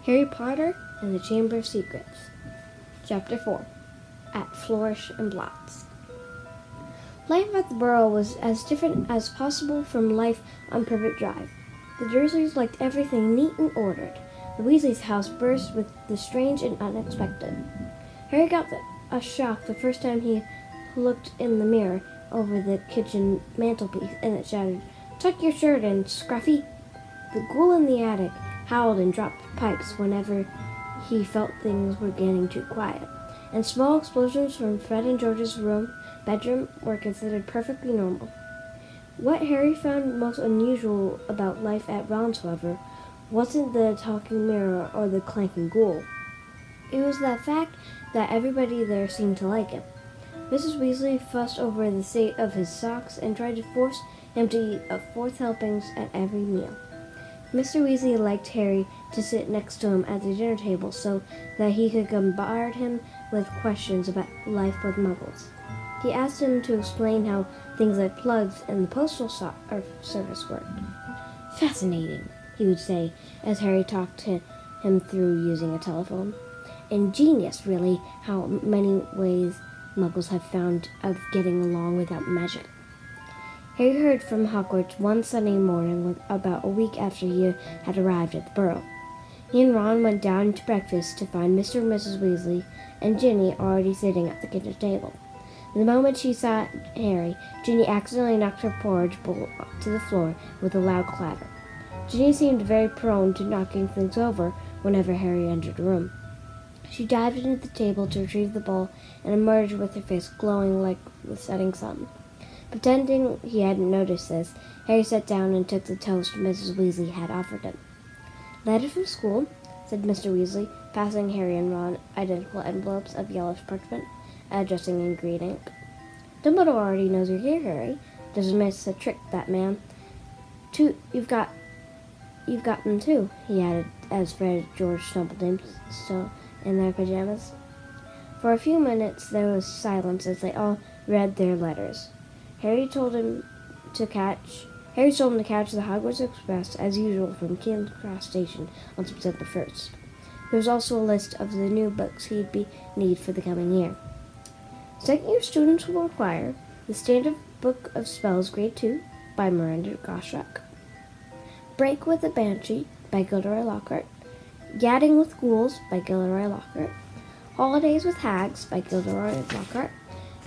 Harry Potter and the Chamber of Secrets. Chapter 4. At Flourish and Blotts. Life at the Burrow was as different as possible from life on Privet Drive. The Dursleys liked everything neat and ordered. The Weasleys' house burst with the strange and unexpected. Harry got a shock the first time he looked in the mirror over the kitchen mantelpiece, and it shouted, "Tuck your shirt in, Scruffy!" The ghoul in the attic howled and dropped pipes whenever he felt things were getting too quiet, and small explosions from Fred and George's bedroom were considered perfectly normal. What Harry found most unusual about life at Ron's, however, wasn't the talking mirror or the clanking ghoul. It was the fact that everybody there seemed to like him. Mrs. Weasley fussed over the state of his socks and tried to force him to eat a fourth helpings at every meal. Mr. Weasley liked Harry to sit next to him at the dinner table so that he could bombard him with questions about life with Muggles. He asked him to explain how things like plugs and the postal service worked. "Fascinating," he would say, as Harry talked to him through using a telephone. "Ingenious, really, how many ways Muggles have found of getting along without measure." Harry heard from Hogwarts one Sunday morning about a week after he had arrived at the Burrow. He and Ron went down to breakfast to find Mr. and Mrs. Weasley and Ginny already sitting at the kitchen table. The moment she saw Harry, Ginny accidentally knocked her porridge bowl to the floor with a loud clatter. Ginny seemed very prone to knocking things over whenever Harry entered the room. She dived into the table to retrieve the bowl and emerged with her face glowing like the setting sun. Pretending he hadn't noticed this, Harry sat down and took the toast Mrs. Weasley had offered him. "Letter from school," said Mr. Weasley, passing Harry and Ron identical envelopes of yellowish parchment, addressing in green ink. "Dumbledore already knows you're here, Harry. Doesn't miss a trick, that man. You've got them too," he added, as Fred and George stumbled in, still in their pajamas. For a few minutes there was silence as they all read their letters. Harry told him to catch the Hogwarts Express as usual from King's Cross Station on September 1st. There was also a list of the new books he'd need for the coming year. Second-year students will require The Standard Book of Spells, Grade 2, by Miranda Goshawk; Break with the Banshee, by Gilderoy Lockhart; Gadding with Ghouls, by Gilderoy Lockhart; Holidays with Hags, by Gilderoy Lockhart;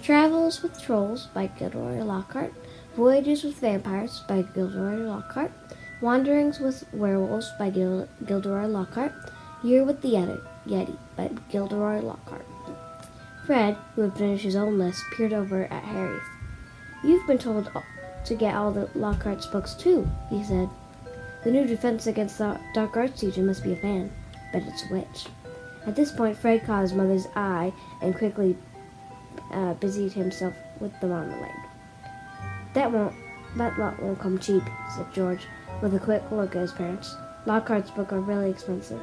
Travels with Trolls, by Gilderoy Lockhart; Voyages with Vampires, by Gilderoy Lockhart; Wanderings with Werewolves, by Gilderoy Lockhart; Year with the Yeti, by Gilderoy Lockhart. Fred, who had finished his own list, peered over at Harry's. "You've been told to get all the Lockhart's books too," he said. "The new Defense Against the Dark Arts teacher must be a fan. Bet it's a witch." At this point, Fred caught his mother's eye and quickly busied himself with the marmalade. That lot won't come cheap," said George, with a quick look at his parents. "Lockhart's books are really expensive."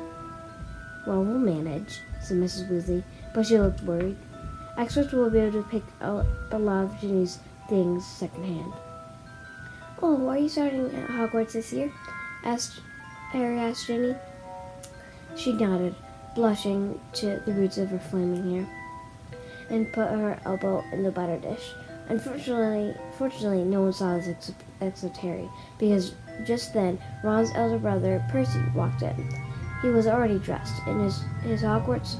"Well, we'll manage," said Mrs. Weasley, but she looked worried. "Experts will be able to pick up a lot of Ginny's things secondhand." "Oh, are you starting at Hogwarts this year?" Harry asked Ginny. She nodded, blushing to the roots of her flaming hair, and put her elbow in the butter dish. Fortunately, no one saw this except Harry, because just then Ron's elder brother, Percy, walked in. He was already dressed in his Hogwarts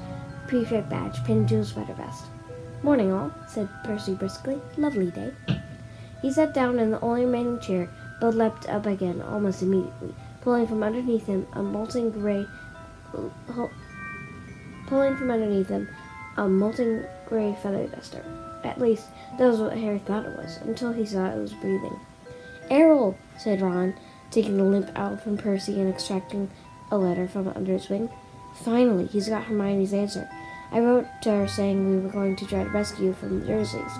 prefect badge pinned to his sweater vest. "Morning, all," said Percy briskly. "Lovely day." He sat down in the only remaining chair, but leapt up again almost immediately, pulling from underneath him a molten gray feather duster. At least, that was what Harry thought it was, until he saw it was breathing. "Errol," said Ron, taking the limp out from Percy and extracting a letter from under his wing. "Finally, he's got Hermione's answer. I wrote to her saying we were going to try to rescue you from the Dursleys."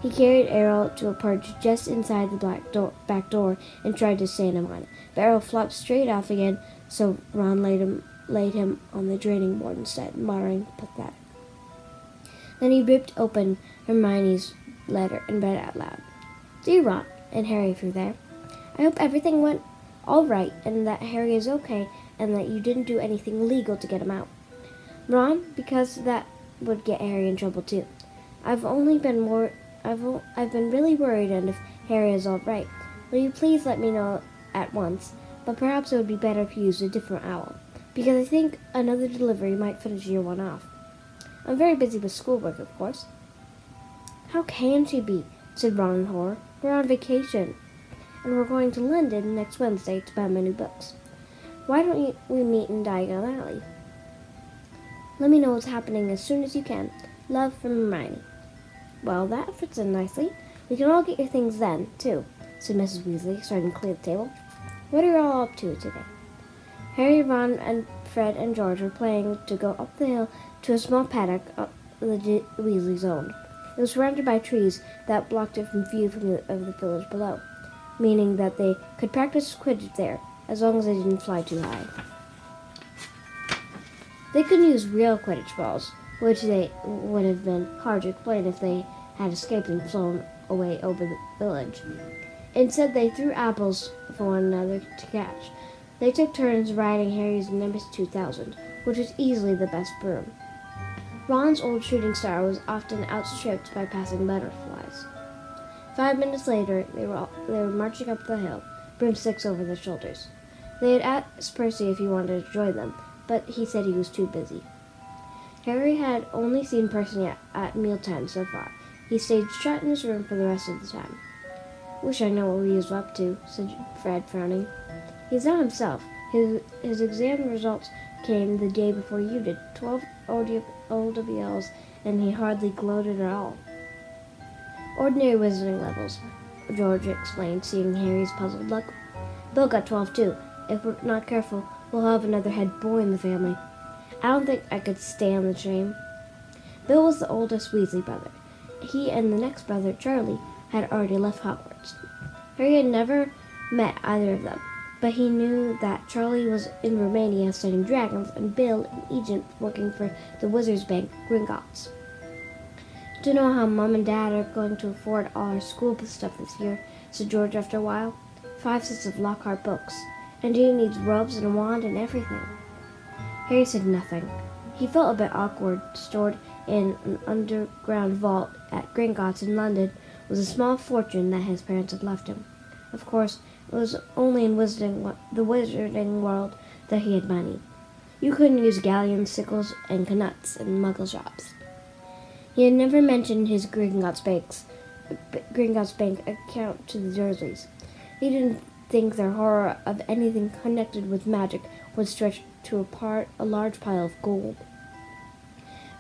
He carried Errol to a perch just inside the back door and tried to stand him on it, but Errol flopped straight off again, so Ron laid him on the draining board instead, muttering pathetic. Then he ripped open Hermione's letter and read it out loud. "Dear Ron," and Harry through there. "I hope everything went all right and that Harry is okay and that you didn't do anything illegal to get him out. Ron, because that would get Harry in trouble too. I've been really worried, and if Harry is all right, will you please let me know at once? But perhaps it would be better if you used a different owl, because I think another delivery might finish your one off. I'm very busy with schoolwork, of course. How can she be? Said Ron in horror. We're on vacation, and we're going to London next Wednesday to buy my new books. Why don't we meet in Diagon Alley? Let me know what's happening as soon as you can. Love from Hermione. Well, that fits in nicely. We can all get your things then, too, said Mrs. Weasley, starting to clear the table. What are you all up to today? Harry, Ron, and Fred and George were planning to go up the hill to a small paddock the Weasleys owned. It was surrounded by trees that blocked it from view of the village below, meaning that they could practice Quidditch there, as long as they didn't fly too high. They couldn't use real Quidditch balls, which they would have been hard to explain if they had escaped and flown away over the village. Instead, they threw apples for one another to catch. They took turns riding Harry's Nimbus 2000, which was easily the best broom. Ron's old shooting star was often outstripped by passing butterflies. 5 minutes later, they were marching up the hill, broomsticks over their shoulders. They had asked Percy if he wanted to join them, but he said he was too busy. Harry had only seen Percy at mealtime so far. He stayed shut in his room for the rest of the time. Wish I know what he was up to, said Fred, frowning. He's not himself. His exam results came the day before you did, 12 OWLs, and he hardly gloated at all. Ordinary wizarding levels, George explained, seeing Harry's puzzled look. Bill got 12 too. If we're not careful, we'll have another head boy in the family. I don't think I could stand the shame. Bill was the oldest Weasley brother. He and the next brother, Charlie, had already left Hogwarts. Harry had never met either of them, but he knew that Charlie was in Romania studying dragons and Bill in Egypt working for the Wizards' Bank, Gringotts. Don't know how Mom and Dad are going to afford all our school stuff this year, said George after a while. 5 sets of Lockhart books, and Jane needs robes and a wand and everything. Harry said nothing. He felt a bit awkward. Stored in an underground vault at Gringotts in London was a small fortune that his parents had left him. Of course, it was only in the wizarding world that he had money. You couldn't use galleons, sickles, and knuts in Muggle shops. He had never mentioned his Gringotts Bank account to the Dursleys. He didn't think their horror of anything connected with magic would stretch to a large pile of gold.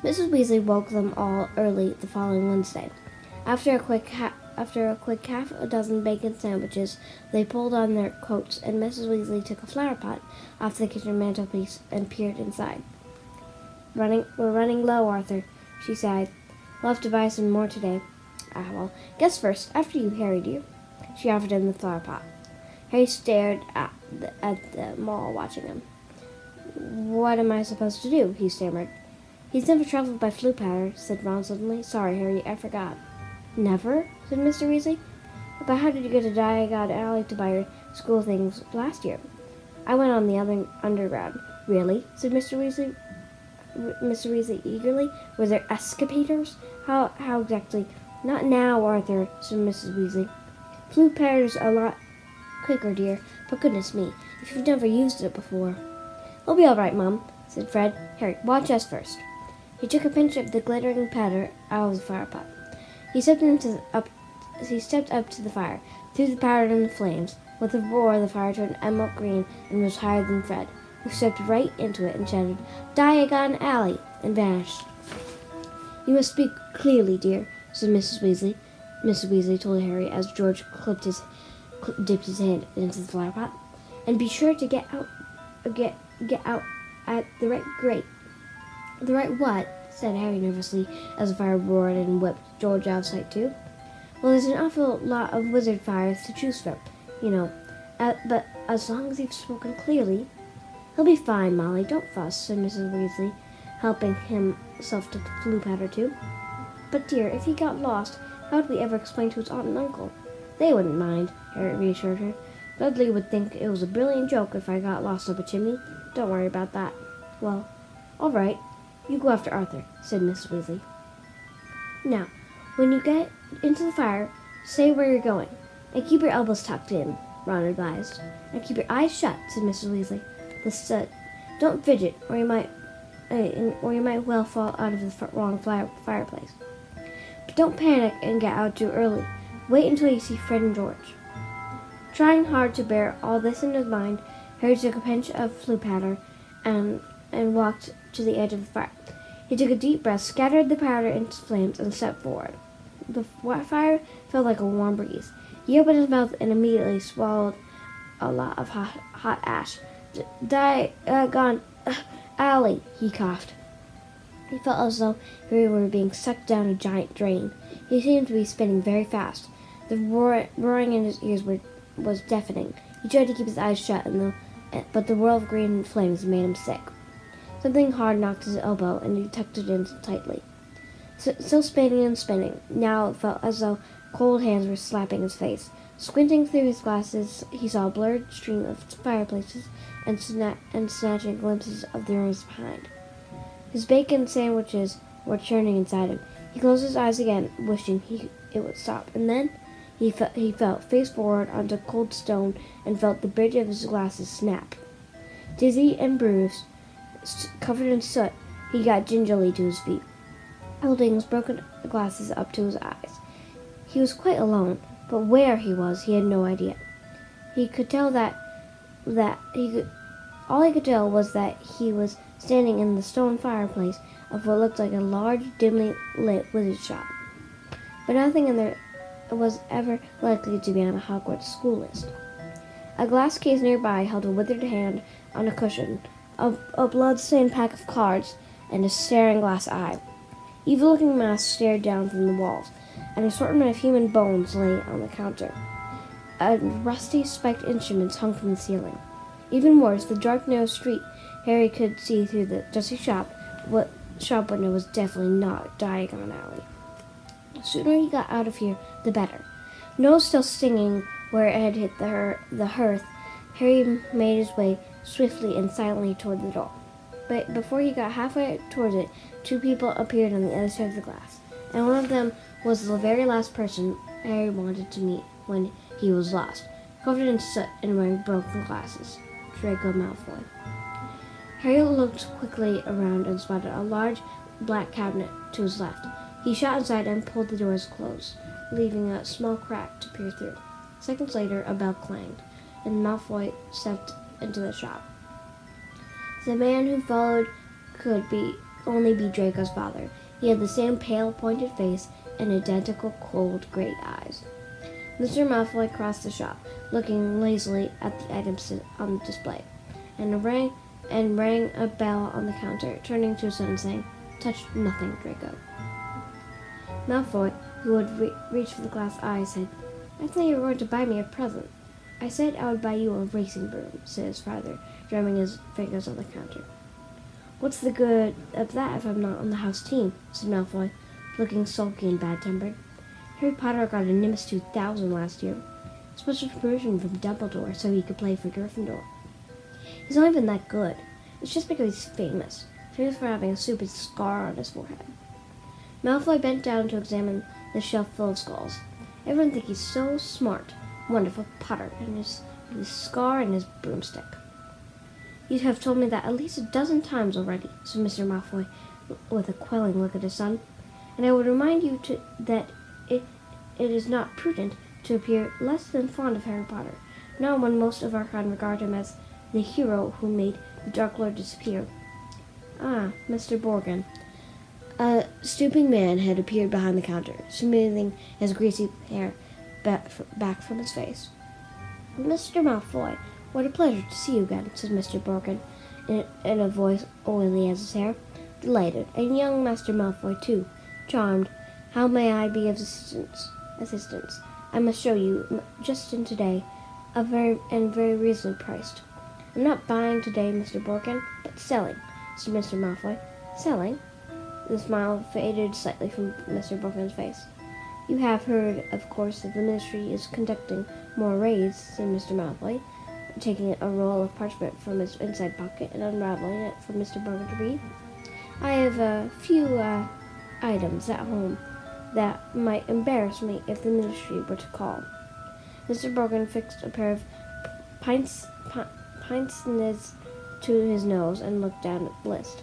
Mrs. Weasley woke them all early the following Wednesday. After a quick half a dozen bacon sandwiches, they pulled on their coats, and Mrs. Weasley took a flower pot off the kitchen mantelpiece and peered inside. We're running low, Arthur, she sighed. We'll have to buy some more today. Ah, well, guess first. After you, Harry, dear. She offered him the flower pot. Harry stared at the mall, watching him. What am I supposed to do? He stammered. He's never traveled by Floo powder, said Ron suddenly. Sorry, Harry, I forgot. Never? Said Mr. Weasley. But how did you get to Diagon Alley to buy your school things last year? I went on the other underground. Really? Said Mr. Weasley eagerly. Were there escalators? How exactly? Not now, Arthur, said Mrs. Weasley. Floo powder's a lot quicker, dear, but goodness me, if you've never used it before. I'll be all right, Mum, said Fred. Harry, watch us first. He took a pinch of the glittering powder out of the fire pot. He stepped up to the fire, threw the powder in the flames. With a roar, the fire turned emerald green and was higher than Fred, who stepped right into it and shouted, Diagon Alley, and vanished. You must speak clearly, dear, said Mrs. Weasley. Mrs. Weasley told Harry as George dipped his hand into the flower pot. And be sure to get out at the right grate. The right what? Said Harry nervously as the fire roared and whipped George out of sight too. Well, there's an awful lot of wizard fires to choose from, you know. But as long as you've spoken clearly, he'll be fine, Molly. Don't fuss, said Mrs. Weasley, helping himself to Floo powder too. But dear, if he got lost, how would we ever explain to his aunt and uncle? They wouldn't mind, Harry reassured her. Dudley would think it was a brilliant joke if I got lost up a chimney. Don't worry about that." "Well, all right. You go after Arthur," said Mrs. Weasley. "Now, when you get into the fire, say where you're going, and keep your elbows tucked in," Ron advised. "And keep your eyes shut," said Mrs. Weasley. "Don't fidget, or you might well fall out of the wrong fireplace. But don't panic and get out too early. Wait until you see Fred and George." Trying hard to bear all this in his mind, Harry took a pinch of flue powder and walked to the edge of the fire. He took a deep breath, scattered the powder into flames, and stepped forward. The fire felt like a warm breeze. He opened his mouth and immediately swallowed a lot of hot ash. "Gone, Allie," he coughed. He felt as though he were being sucked down a giant drain. He seemed to be spinning very fast. The roaring in his ears was deafening. He tried to keep his eyes shut, but the whirl of green flames made him sick. Something hard knocked his elbow, and he tucked it in tightly. Still spinning and spinning, now it felt as though cold hands were slapping his face. Squinting through his glasses, he saw a blurred stream of fireplaces and snatching glimpses of the rooms behind. His bacon sandwiches were churning inside him. He closed his eyes again, wishing it would stop, and then he fell face forward onto cold stone and felt the bridge of his glasses snap. Dizzy and bruised, covered in soot, he got gingerly to his feet, holding his broken glasses up to his eyes. He was quite alone, but where he was, he had no idea. He could tell all he could tell was that he was standing in the stone fireplace of what looked like a large, dimly lit wizard shop. But nothing in there was ever likely to be on a Hogwarts school list. A glass case nearby held a withered hand on a cushion, a blood-stained pack of cards, and a staring glass eye. Evil-looking masks stared down from the walls. An assortment of human bones lay on the counter. Rusty spiked instruments hung from the ceiling. Even worse, the dark, narrow street Harry could see through the dusty shop window was definitely not Diagon Alley. The sooner he got out of here, the better. Nose still stinging where it had hit the hearth, Harry made his way swiftly and silently toward the door. But before he got halfway towards it, two people appeared on the other side of the glass, and one of them was the very last person Harry wanted to meet when he was lost, covered in soot and wearing broken glasses. Draco Malfoy. Harry looked quickly around and spotted a large black cabinet to his left. He shot inside and pulled the doors closed, leaving a small crack to peer through. Seconds later, a bell clanged, and Malfoy stepped into the shop. The man who followed could only be Draco's father. He had the same pale, pointed face and identical cold, gray eyes. Mr. Malfoy crossed the shop, looking lazily at the items on the display, and rang a bell on the counter, turning to his son and saying, "Touch nothing, Draco." Malfoy, who had reached for the glass eye, said, "I thought you were going to buy me a present." "I said I would buy you a racing broom," said his father, drumming his fingers on the counter. "What's the good of that if I'm not on the house team?" said Malfoy, looking sulky and bad-tempered. "Harry Potter got a Nimbus 2000 last year. Special permission from Dumbledore so he could play for Gryffindor. He's not even that good. It's just because he's famous. Famous for having a stupid scar on his forehead." Malfoy bent down to examine the shelf full of skulls. "Everyone thinks he's so smart. Wonderful Potter, and his scar and his broomstick." "You have told me that at least a dozen times already," said Mr. Malfoy, with a quelling look at his son. "And I would remind you that it is not prudent to appear less than fond of Harry Potter, not when most of our kind regard him as the hero who made the Dark Lord disappear." "Ah, Mr. Borgin." A stooping man had appeared behind the counter, smoothing his greasy hair back from his face. "Mr. Malfoy, what a pleasure to see you again," said Mr. Borgin, in a voice oily as his hair. "Delighted. And young Master Malfoy, too. Charmed. How may I be of assistance? I must show you, just in today, very reasonably priced." "I'm not buying today, Mr. Borgin, but selling," said Mr. Malfoy. "Selling?" The smile faded slightly from Mr. Borgin's face. "You have heard, of course, that the Ministry is conducting more raids," said Mr. Malfoy. taking a roll of parchment from his inside pocket and unraveling it for Mr. Borgin to read. "I have a few items at home that might embarrass me if the ministry were to call." Mr. Borgin fixed a pair of pince-nez to his nose and looked down at the list.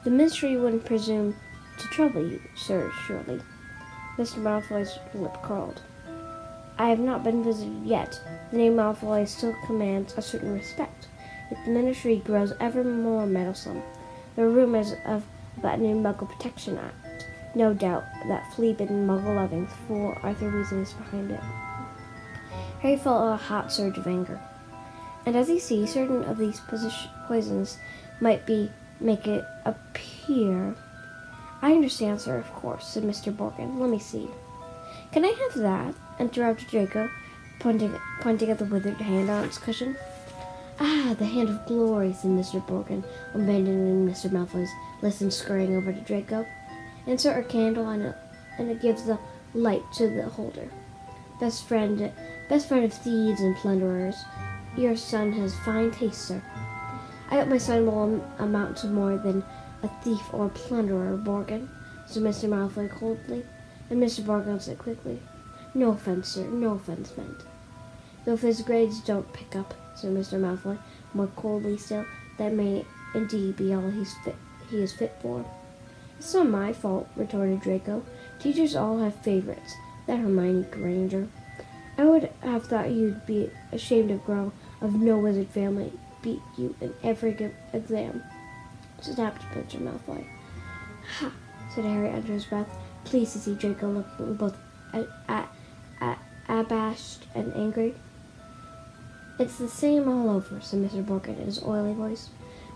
"The ministry wouldn't presume to trouble you, sir, surely?" Mr. Malfoy's lip curled. "I have not been visited yet. The name Malfoy still commands a certain respect, yet the ministry grows ever more meddlesome. There are rumors of about a new Muggle Protection Act. No doubt that flea-bitten, Muggle-loving fool Arthur Weasley is behind it." Harry felt a hot surge of anger. "And as you see, certain of these poisons might make it appear—" "I understand, sir, of course," said Mr. Borgin. "Let me see." "Can I have that?" interrupted Draco, pointing at the withered hand on its cushion. "Ah, the hand of glory," said Mr. Borgin, abandoning Mr. Malfoy's list and scurrying over to Draco. "Insert a candle and it gives the light to the holder. Best friend of thieves and plunderers. Your son has fine taste, sir." "I hope my son will amount to more than a thief or a plunderer, Borgin," said Mr. Malfoy coldly, and Mr. Borgin said quickly, "No offense, sir, no offense meant." "Though if his grades don't pick up," said Mr. Malfoy, more coldly still, "that may indeed be all he is fit for." "It's not my fault," retorted Draco. "Teachers all have favorites. That Hermione Granger. I would have thought you'd be ashamed of girl of no wizard family beat you in every exam," snapped Mr. Malfoy. "Ha!" said Harry under his breath, pleased to see Draco looking both abashed and angry. "It's the same all over," said Mr. Borgin in his oily voice.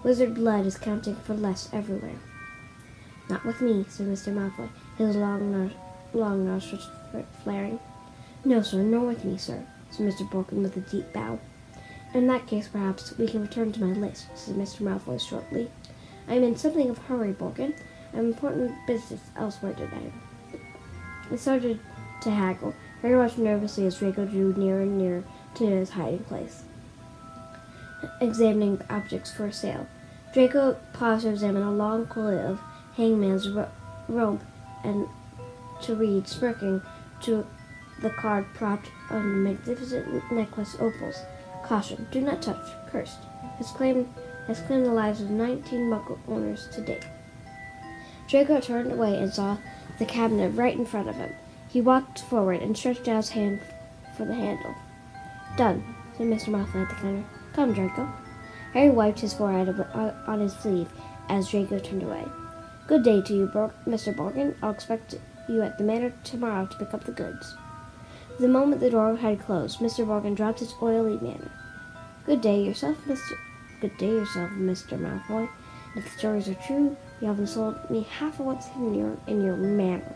"Wizard blood is counting for less everywhere." "Not with me," said Mr. Malfoy, his long nostrils flaring. "No, sir, nor with me, sir," said Mr. Borgin with a deep bow. "In that case, perhaps, we can return to my list," said Mr. Malfoy shortly. "I am in something of a hurry, Borgin. I have important business elsewhere today." They started to haggle. Harry watched nervously as Draco drew nearer and nearer to his hiding place, examining objects for sale. Draco paused to examine a long coil of hangman's rope and to read, smirking, to the card propped on a magnificent necklace opals. "Caution, do not touch, cursed. Has claimed the lives of 19 Muggle owners to date." Draco turned away and saw the cabinet right in front of him. He walked forward and stretched out his hand for the handle. "Done," said Mr. Malfoy at the counter. "Come, Draco." Harry wiped his forehead on his sleeve as Draco turned away. "Good day to you, Mr. Borgin. I'll expect you at the Manor tomorrow to pick up the goods." The moment the door had closed, Mr. Borgin dropped his oily manner. Good day yourself, Mr. Malfoy. If the stories are true, you haven't sold me half of what's hidden in your manor."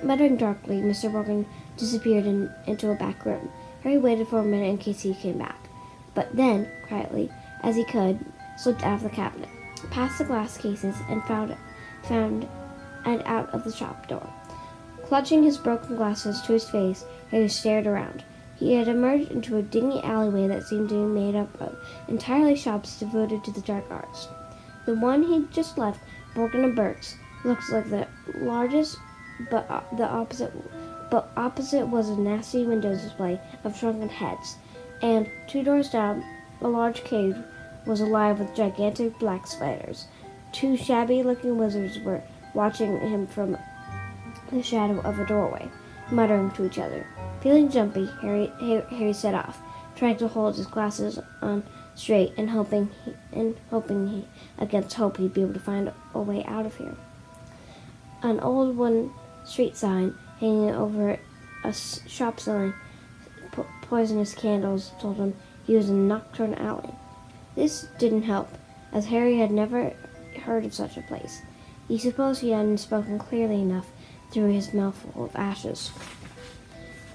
Muttering darkly, Mr. Borgin disappeared into a back room. Harry waited for a minute in case he came back, but then, quietly as he could, slipped out of the cabinet, past the glass cases, and out of the shop door. Clutching his broken glasses to his face, Harry stared around. He had emerged into a dingy alleyway that seemed to be made up of entirely shops devoted to the dark arts. The one he'd just left, Borgin and Burke's, looked like the largest, but opposite was a nasty window display of shrunken heads, and 2 doors down, a large cave was alive with gigantic black spiders. 2 shabby-looking wizards were watching him from the shadow of a doorway, muttering to each other. Feeling jumpy, Harry set off, trying to hold his glasses on straight and hoping against hope he'd be able to find a way out of here. An old wooden street sign hanging over a shop selling poisonous candles told him he was in a nocturnal alley. This didn't help, as Harry had never heard of such a place. He supposed he hadn't spoken clearly enough through his mouthful of ashes.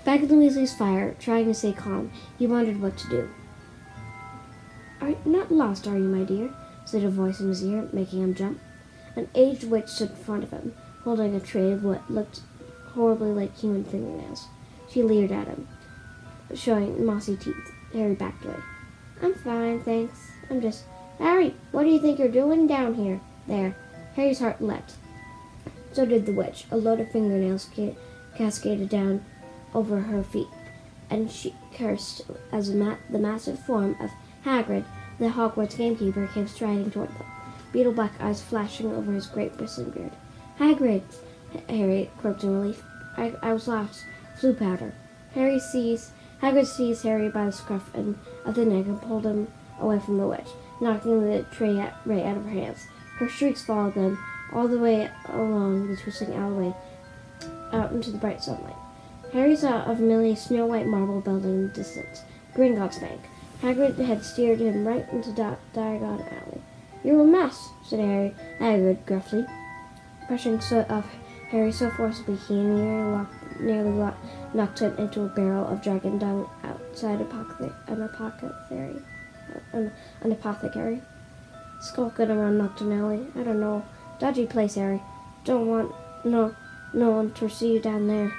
Back at the Weasley's fire, trying to stay calm, he wondered what to do. "Are you not lost, are you, my dear?" said a voice in his ear, making him jump. An aged witch stood in front of him, holding a tray of what looked horribly like human fingernails. She leered at him, showing mossy teeth. Harry backed away. I'm fine, thanks. I'm just... Harry, what do you think you're doing down here? There. Harry's heart leapt. So did the witch. A load of fingernails cascaded down over her feet, and she cursed as the massive form of Hagrid, the Hogwarts gamekeeper, came striding toward them, beetle black eyes flashing over his great bristling beard. Hagrid! Harry croaked in relief. I was lost. Flue powder. Hagrid seized Harry by the scruff of the neck and pulled him away from the witch, knocking the tray right out of her hands. Her shrieks followed them all the way along the twisting alleyway out into the bright sunlight. Harry saw a familiar snow-white marble building in the distance, Gringotts Bank. Hagrid had steered him right into Diagon Alley. You're a mess, said Hagrid gruffly, brushing soot off Harry so forcibly he nearly knocked him into a barrel of dragon dung outside an apothecary. Skulking around Knockton Alley. I don't know. Dodgy place, Harry. Don't want no one to see you down there.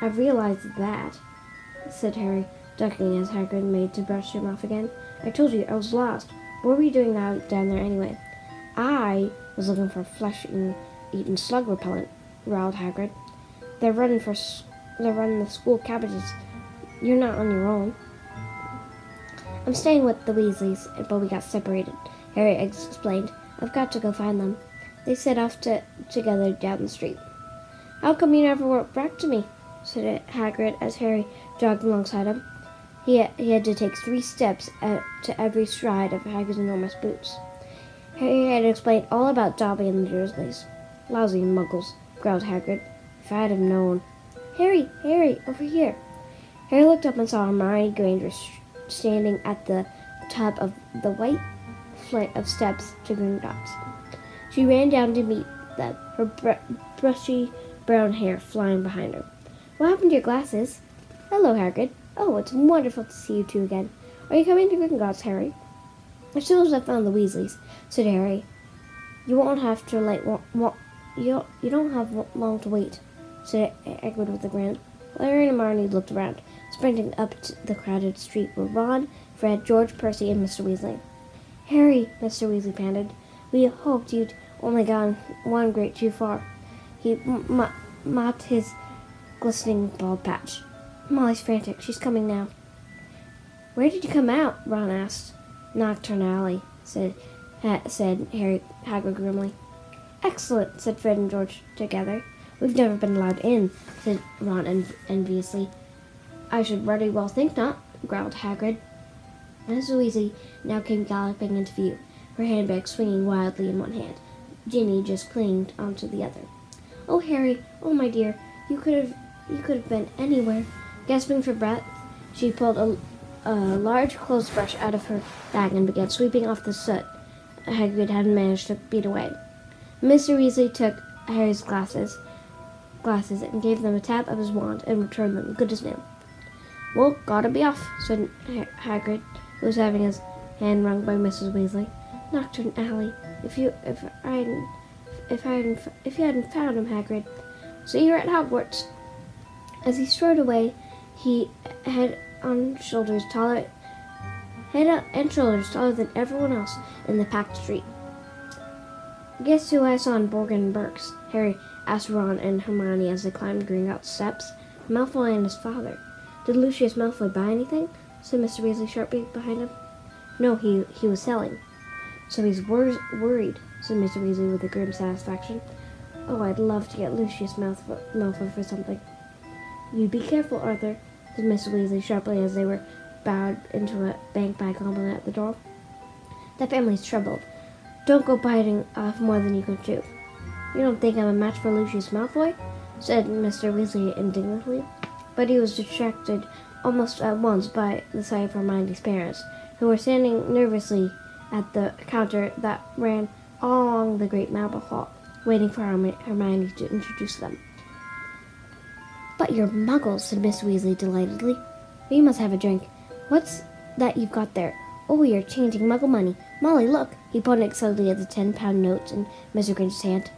I realized that, said Harry, ducking as Hagrid made to brush him off again. I told you, I was lost. What were you doing down there anyway? I was looking for flesh-eaten slug repellent, growled Hagrid. They're running the school cabbages. You're not on your own. I'm staying with the Weasleys, but we got separated, Harry explained. I've got to go find them. They set off together down the street. How come you never wrote back to me? Said Hagrid as Harry jogged alongside him. He had to take 3 steps to every stride of Hagrid's enormous boots. Harry had explained all about Dobby and the Dursleys. Lousy muggles, growled Hagrid. If I'd have known. Harry, over here. Harry looked up and saw Hermione Granger standing at the top of the white flight of steps to Gringotts. She ran down to meet them, her brushy brown hair flying behind her. What happened to your glasses? Hello, Hagrid. Oh, it's wonderful to see you two again. Are you coming to Gringotts, Harry? As soon as I found the Weasleys, said Harry. You won't have to you don't have long to wait, said Hagrid with a grin. Larry and Hermione looked around, sprinting up the crowded street were Ron, Fred, George, Percy, and Mr. Weasley. Harry, Mr. Weasley panted. We hoped you'd only gone one grade too far. He mopped his glistening bald patch. Molly's frantic. She's coming now. Where did you come out? Ron asked. Knockturn Alley, said Hagrid grimly. Excellent, said Fred and George together. We've never been allowed in, said Ron enviously. I should very well think not, growled Hagrid. Mrs. Weasley now came galloping into view, her handbag swinging wildly in one hand, Ginny just clinging onto the other. Oh, Harry, oh my dear, you could have been anywhere. Gasping for breath, she pulled a large clothes brush out of her bag and began sweeping off the soot Hagrid hadn't managed to beat away. Mr. Weasley took Harry's glasses and gave them a tap of his wand and returned them good as new. Well, gotta be off, said Hagrid, who was having his hand wrung by Mrs. Weasley. Knockturn Alley. If you hadn't found him, Hagrid. So you're at Hogwarts. As he strode away, he head and shoulders taller than everyone else in the packed street. Guess who I saw in Borgin and Burke's? Harry asked Ron and Hermione as they climbed Gringotts steps. Malfoy and his father. Did Lucius Malfoy buy anything? Said Mr. Weasley sharply behind him. No, he was selling. So he's worried, said Mr. Weasley with a grim satisfaction. Oh, I'd love to get Lucius Malfoy for something. You be careful, Arthur, said Mr. Weasley sharply as they were bowed into a bank by goblin at the door. That family's troubled. Don't go biting off more than you can chew. You don't think I'm a match for Lucius Malfoy? Said Mr. Weasley indignantly. But he was distracted almost at once by the sight of Hermione's parents, who were standing nervously at the counter that ran all along the great marble hall, waiting for Hermione to introduce them. But you're muggles, said Miss Weasley delightedly. We must have a drink. What's that you've got there? Oh, you're changing muggle money. Molly, look! He pointed excitedly at the 10-pound notes in Mr. Grinch's hand.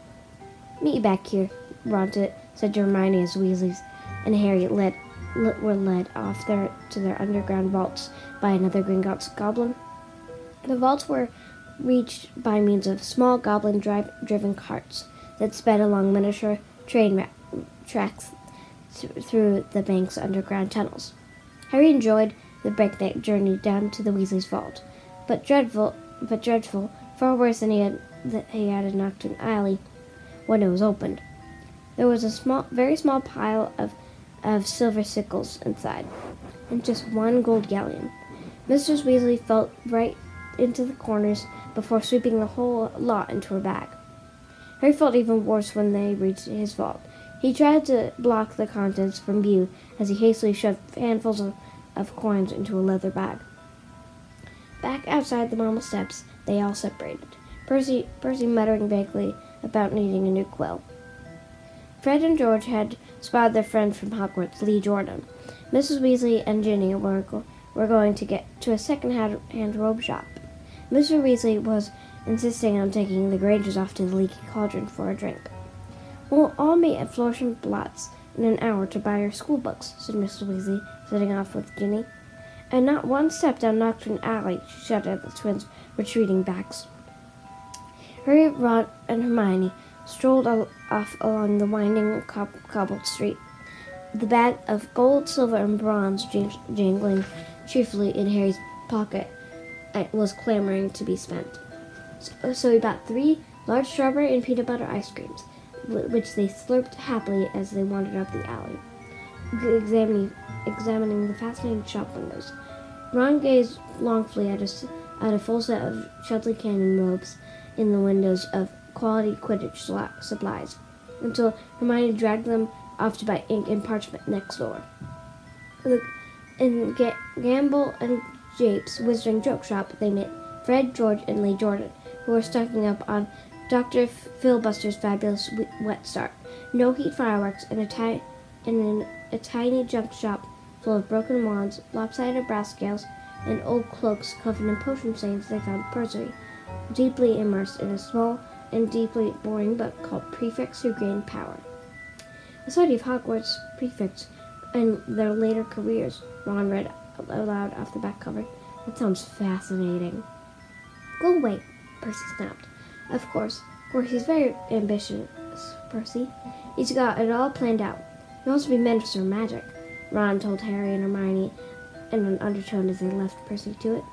Meet you back here, Ron said to Hermione as Weasley's and Harry led were led off to their underground vaults by another Green Goblin. The vaults were reached by means of small goblin-driven carts that sped along miniature train tracks through the bank's underground tunnels. Harry enjoyed the breakneck journey down to the Weasleys' vault, but dreadful, far worse than he had a Nocturne Alley when it was opened. There was a very small pile of silver sickles inside, and just one gold galleon. Mistress Weasley felt right into the corners before sweeping the whole lot into her bag. Harry felt even worse when they reached his vault. He tried to block the contents from view as he hastily shoved handfuls of coins into a leather bag. Back outside the marble steps, they all separated, Percy muttering vaguely about needing a new quill. Fred and George had spotted their friend from Hogwarts, Lee Jordan. Mrs. Weasley and Ginny were going to get to a second-hand robe shop. Mr. Weasley was insisting on taking the Grangers off to the Leaky Cauldron for a drink. "We'll all meet at Flourish and Blotts in an hour to buy our school books," said Mrs. Weasley, setting off with Ginny. "And not one step down Nocturne Alley," she shouted at the twins' retreating backs. Harry, Ron, and Hermione strolled off along the winding cobbled street, the bag of gold, silver, and bronze jangling cheerfully in Harry's pocket. It was clamoring to be spent. So he bought 3 large strawberry and peanut butter ice creams, which they slurped happily as they wandered up the alley, examining the fascinating shop windows. Ron gazed longfully at a full set of Chudley Cannon robes in the windows of quality Quidditch supplies, until Hermione dragged them off to buy ink and parchment next door. In Gamble and Jape's Wizarding Joke Shop, they met Fred, George, and Lee Jordan, who were stocking up on Dr. Filibuster's fabulous wet start, no heat fireworks, and a tiny junk shop full of broken wands, lopsided brass scales, and old cloaks covered in potion stains. They found Percy deeply immersed in a small and deeply boring book called Prefects Who Gain Power. A study of Hogwarts prefects and their later careers, Ron read aloud off the back cover. "That sounds fascinating." "Go away," Percy snapped. Of course, he's very ambitious, Percy. He's got it all planned out. He wants to be Minister of Magic," Ron told Harry and Hermione in an undertone as they left Percy to it.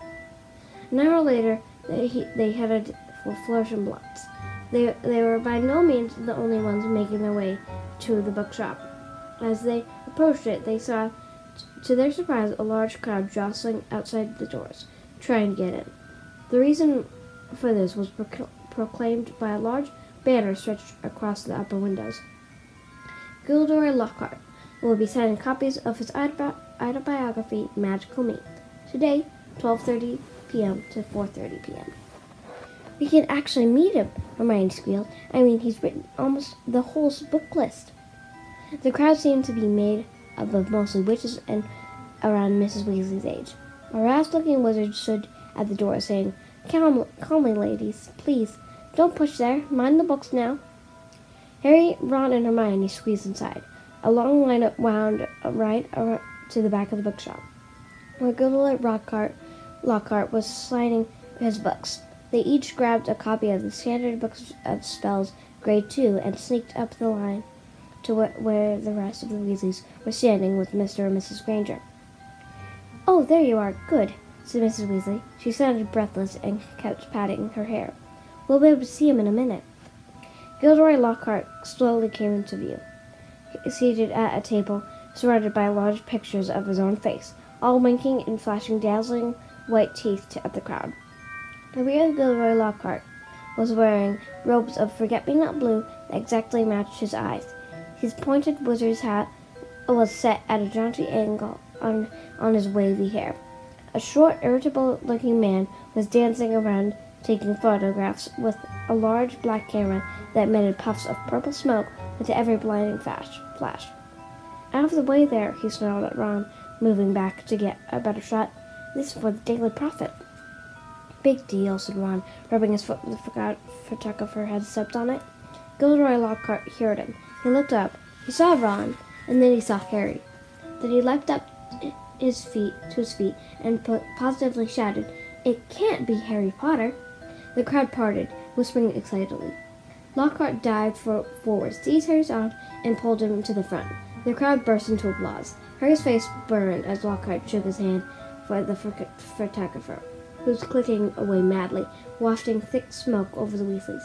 An hour later, they headed for Flourish and Blotts. They were by no means the only ones making their way to the bookshop. As they approached it, they saw, to their surprise, a large crowd jostling outside the doors, trying to get in. The reason for this was proclaimed by a large banner stretched across the upper windows. Gilderoy Lockhart will be signing copies of his autobiography, Magical Me, today, 12:30 p.m. to 4:30 p.m. "We can actually meet him," Hermione squealed. "I mean, he's written almost the whole book list." The crowd seemed to be made up of mostly witches and around Mrs. Weasley's age. A harassed-looking wizard stood at the door, saying, Calmly, ladies, please. Don't push there. Mind the books now." Harry, Ron, and Hermione squeezed inside. A long lineup wound right to the back of the bookshop, where Gilderoy Lockhart was signing his books. They each grabbed a copy of the Standard Book of Spells, Grade 2, and sneaked up the line to where the rest of the Weasleys were standing with Mr. and Mrs. Granger. "Oh, there you are. Good," said Mrs. Weasley. She sounded breathless and kept patting her hair. "We'll be able to see him in a minute." Gilderoy Lockhart slowly came into view, seated at a table surrounded by large pictures of his own face, all winking and flashing dazzling white teeth at the crowd. The real Gilderoy Lockhart was wearing robes of forget-me-not blue that exactly matched his eyes. His pointed wizard's hat was set at a jaunty angle on his wavy hair. A short, irritable-looking man was dancing around taking photographs with a large black camera that emitted puffs of purple smoke with every blinding flash. "Out of the way there," he snarled at Ron, moving back to get a better shot. "This is for the Daily Prophet." "Big deal," said Ron, rubbing his foot with the photographer had stepped on it. Gilderoy Lockhart heard him. He looked up. He saw Ron, and then he saw Harry. Then he leapt up to his feet and positively shouted, "It can't be Harry Potter!" The crowd parted, whispering excitedly. Lockhart dived forward, seized Harry's arm, and pulled him to the front. The crowd burst into applause. Harry's face burned as Lockhart shook his hand for the photographer, who was clicking away madly, wafting thick smoke over the Weasleys.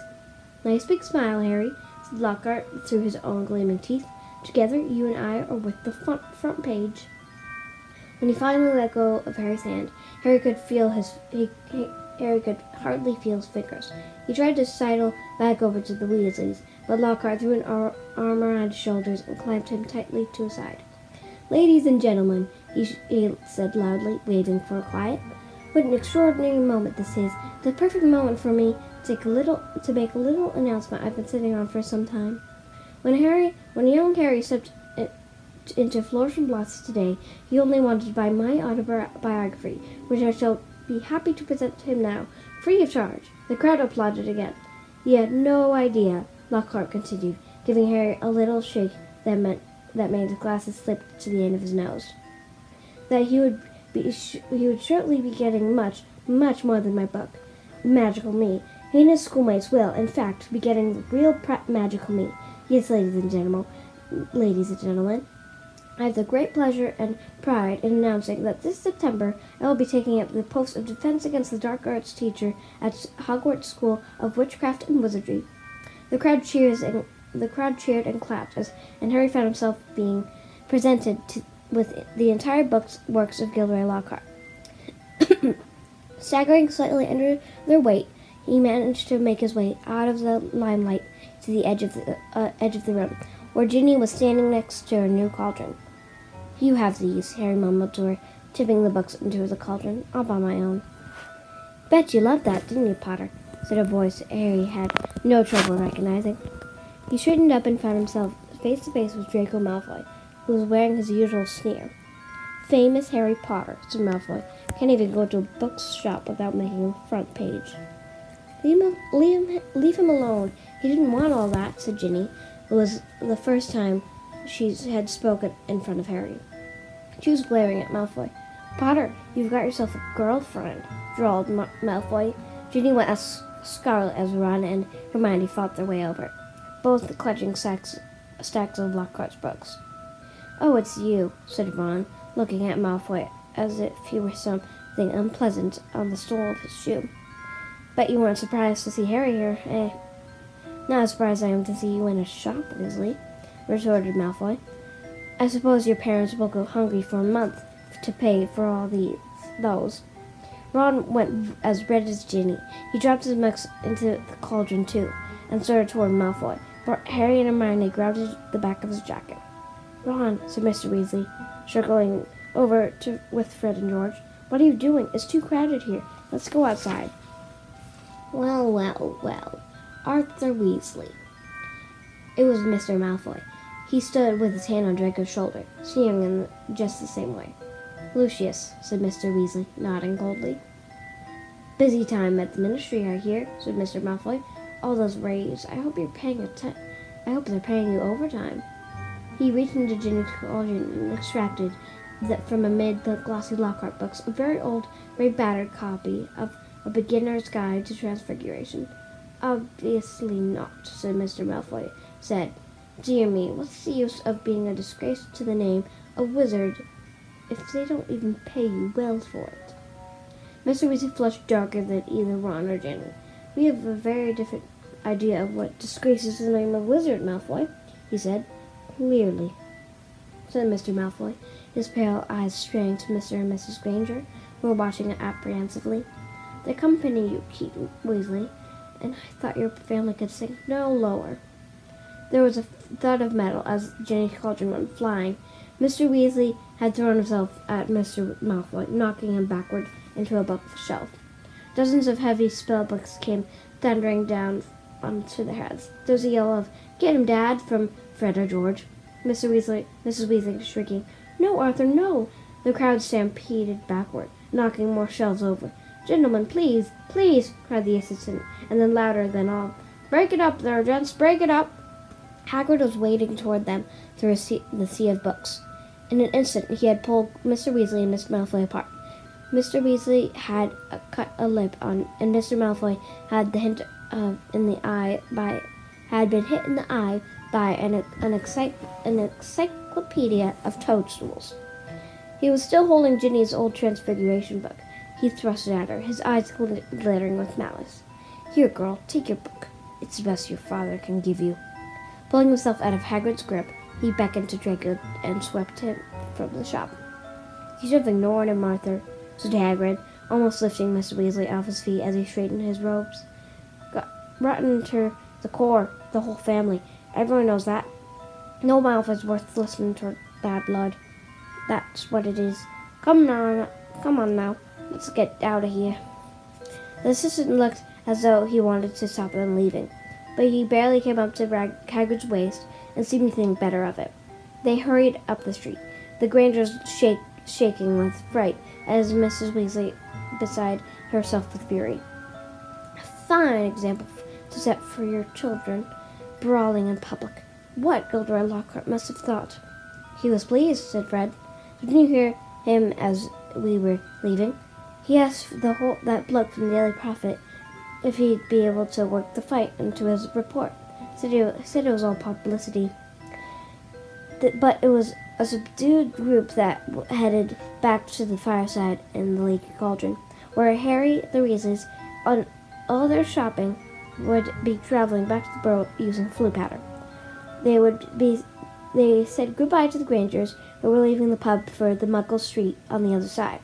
"Nice big smile, Harry," said Lockhart through his own gleaming teeth. "Together, you and I are worth the front page." When he finally let go of Harry's hand, Harry could hardly feel his fingers. He tried to sidle back over to the Weasleys, but Lockhart threw an arm around his shoulders and clamped him tightly to his side. "Ladies and gentlemen," he said loudly, waving for quiet, "what an extraordinary moment this is! The perfect moment for me to make a little announcement I've been sitting on for some time. When young Harry stepped into Flourish and Blotts today, he only wanted to buy my autobiography, which I shall be happy to present to him now, free of charge." The crowd applauded again. "He had no idea," Lockhart continued, giving Harry a little shake that made his glasses slip to the end of his nose, "that he would surely be getting much, much more than my book, Magical Me. He and his schoolmates will, in fact, be getting the real Magical Me. Yes, ladies and gentlemen, I have the great pleasure and pride in announcing that this September I will be taking up the post of Defense Against the Dark Arts teacher at Hogwarts School of Witchcraft and Wizardry." The crowd cheered and clapped, and Harry found himself being presented with the entire works of Gilderoy Lockhart. Staggering slightly under their weight, he managed to make his way out of the limelight to the edge of the room, where Ginny was standing next to her new cauldron. "You have these," Harry mumbled to her, tipping the books into the cauldron. "I'll buy my own." "Bet you loved that, didn't you, Potter?" said a voice Harry had no trouble recognizing. He straightened up and found himself face to face with Draco Malfoy, who was wearing his usual sneer. "Famous Harry Potter," said Malfoy. "Can't even go to a bookshop without making a front page." Leave him alone. He didn't want all that," said Ginny. It was the first time she had spoken in front of Harry. She was glaring at Malfoy. "Potter, you've got yourself a girlfriend," drawled Malfoy. Ginny went as scarlet as Ron and Hermione fought their way over, both clutching stacks of Lockhart's books. "Oh, it's you," said Ron, looking at Malfoy as if he were something unpleasant on the sole of his shoe. "Bet you weren't surprised to see Harry here, eh?" "Not as surprised I am to see you in a shop, Weasley," retorted Malfoy. "I suppose your parents will go hungry for a month to pay for all those." Ron went as red as Ginny. He dropped his books into the cauldron too, and started toward Malfoy, but Harry and Hermione grabbed the back of his jacket. "Ron," said Mr. Weasley, struggling over with Fred and George, "what are you doing? It's too crowded here. Let's go outside." Well, Arthur Weasley. It was Mr. Malfoy. He stood with his hand on Draco's shoulder, sneering in just the same way. "Lucius," said Mr. Weasley, nodding coldly. "Busy time at the Ministry, I hear," said Mr. Malfoy. "All those raves. I hope they're paying you overtime." He reached into Ginny's cauldron and extracted from amid the glossy Lockhart books a very old, very battered copy of A Beginner's Guide to Transfiguration. "Obviously not," said Mr. Malfoy. "Dear me, what's the use of being a disgrace to the name of wizard if they don't even pay you well for it?" Mr. Weasley flushed darker than either Ron or Ginny. "We have a very different idea of what disgraces the name of wizard, Malfoy," he said. "Clearly," said Mr. Malfoy, his pale eyes straying to Mr. and Mrs. Granger, who were watching apprehensively. "The company you keep, Weasley, and I thought your family could sink no lower." There was a thud of metal as Ginny's cauldron went flying. Mr. Weasley had thrown himself at Mr. Malfoy, knocking him backward into a bookshelf. Dozens of heavy spell books came thundering down onto their heads. There was a yell of "Get him, Dad!" from Fred or George. Mrs. Weasley shrieking, "No, Arthur, no!" The crowd stampeded backward, knocking more shelves over. "Gentlemen, please, please!" cried the assistant, and then louder than all, "Break it up there, gents, break it up!" Hagrid was wading toward them through the sea of books. In an instant, he had pulled Mr. Weasley and Mr. Malfoy apart. Mr. Weasley had cut a lip on, and Mr. Malfoy had the hint had been hit in the eye by an encyclopedia of toadstools. He was still holding Ginny's old Transfiguration book. He thrust it at her, his eyes glittering with malice. "Here, girl, take your book. It's the best your father can give you." Pulling himself out of Hagrid's grip, he beckoned to Draco and swept him from the shop. "You should have ignored him, Arthur," said Hagrid, almost lifting Mr. Weasley off his feet as he straightened his robes. "Rotten to the core, the whole family. Everyone knows that. No Malfoy's worth listening to bad blood. That's what it is. Come on now. Let's get out of here." The assistant looked as though he wanted to stop them leaving, but he barely came up to Hagrid's waist and seemed to think better of it. They hurried up the street, the Grangers shaking with fright as Mrs. Weasley beside herself with fury. "A fine example to set for your children, brawling in public. What Gilderoy Lockhart must have thought." "He was pleased," said Fred. "Didn't you hear him as we were leaving? He asked that bloke from the Daily Prophet if he'd be able to work the fight into his report. Said it was all publicity. But it was a subdued group that headed back to the fireside in the Leaky Cauldron, where Harry, the Weasleys, on all their shopping, would be traveling back to the Burrow using flue powder. They said goodbye to the Grangers, who were leaving the pub for the Muggle Street on the other side.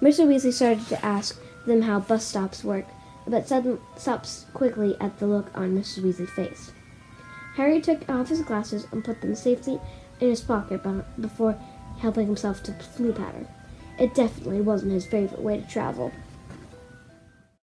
Mr. Weasley started to ask them how bus stops work, but suddenly stopped quickly at the look on Mrs. Weasley's face. Harry took off his glasses and put them safely in his pocket before helping himself to flue powder. It definitely wasn't his favorite way to travel.